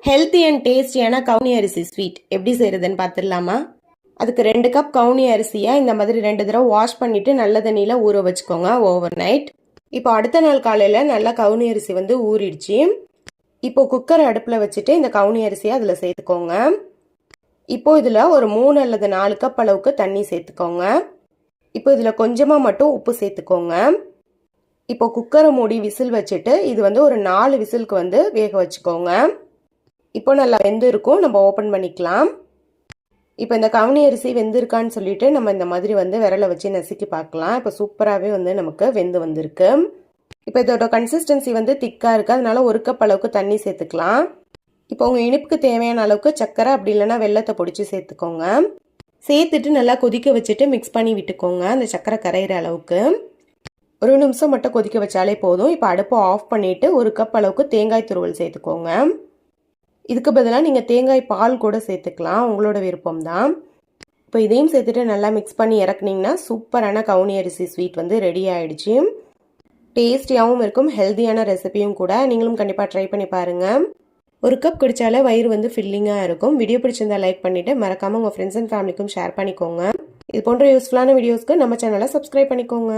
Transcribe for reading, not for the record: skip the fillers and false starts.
Healthy and டேஸ்டியான கவுனி அரிசி ஸ்வீட் எப்படி செய்யறதுன்னு பார்த்துடலாமா? அதுக்கு 2 கப் கவுனி அரிசியை இந்த மாதிரி 2 தடவை வாஷ் பண்ணிட்டு நல்ல தண்ணியில ஊற வச்சுக்கோங்க ஓவர் நைட். இப்போ அடுத்த நாள் காலையில நல்லா கவுனி அரிசி வந்து ஊறிடுச்சு. இப்போ குக்கர் அடுப்புல வச்சுட்டு இந்த கவுனி அரிசியை அதுல சேர்த்துக்கோங்க. இப்போ இதுல ஒரு 3 அல்லது 4 கப் அளவுக்கு தண்ணி சேர்த்துக்கோங்க. இப்போ இதுல கொஞ்சமா மட்டும் உப்பு சேர்த்துக்கோங்க. இப்போ குக்கரை மூடி விசில் வச்சுட்டு இது வந்து ஒரு 4 விசிலுக்கு வந்து வேக வச்சுக்கோங்க. இப்போ நல்லா வெந்து இருக்கும், நம்ம ஓப்பன் பண்ணிக்கலாம். இப்போ இந்த கவுனி அரிசி வெந்திருக்கான்னு சொல்லிட்டு நம்ம இந்த மாதிரி வந்து விரலை வச்சு நசுக்கி பார்க்கலாம். இப்போ சூப்பராகவே வந்து நமக்கு வெந்து வந்திருக்கு. இப்போ இதோட கன்சிஸ்டன்சி வந்து திக்காக இருக்குது, அதனால 1 கப் அளவுக்கு தண்ணி சேர்த்துக்கலாம். இப்போ உங்கள் இனிப்புக்கு தேவையான அளவுக்கு சர்க்கரை அப்படி இல்லைன்னா வெல்லத்தை பொடிச்சு சேர்த்துக்கோங்க. சேர்த்துட்டு நல்லா கொதிக்க வச்சுட்டு மிக்ஸ் பண்ணி விட்டுக்கோங்க அந்த சர்க்கரை கரையிற அளவுக்கு. 1 நிமிஷம் மட்டும் கொதிக்க வச்சாலே போதும். இப்போ அடுப்பை ஆஃப் பண்ணிவிட்டு 1 கப் அளவுக்கு தேங்காய் துருவல் சேர்த்துக்கோங்க. இதுக்கு பதிலாக நீங்கள் தேங்காய் பால் கூட சேர்த்துக்கலாம், உங்களோட விருப்பம் தான். இப்போ இதையும் சேர்த்துட்டு நல்லா மிக்ஸ் பண்ணி இறக்குனீங்கன்னா சூப்பரான கவுனி அரிசி ஸ்வீட் வந்து ரெடி ஆகிடுச்சு. டேஸ்டியாகவும் இருக்கும், ஹெல்த்தியான ரெசிபியும் கூட. நீங்களும் கண்டிப்பாக ட்ரை பண்ணி பாருங்கள். 1 கப் குடித்தாலே வயிறு வந்து ஃபில்லிங்காக இருக்கும். வீடியோ பிடிச்சிருந்தா லைக் பண்ணிவிட்டு மறக்காமல் உங்கள் ஃப்ரெண்ட்ஸ் அண்ட் ஃபேமிலிக்கும் ஷேர் பண்ணிக்கோங்க. இது போன்ற யூஸ்ஃபுல்லான வீடியோஸ்க்கு நம்ம சேனலை சப்ஸ்கிரைப் பண்ணிக்கோங்க.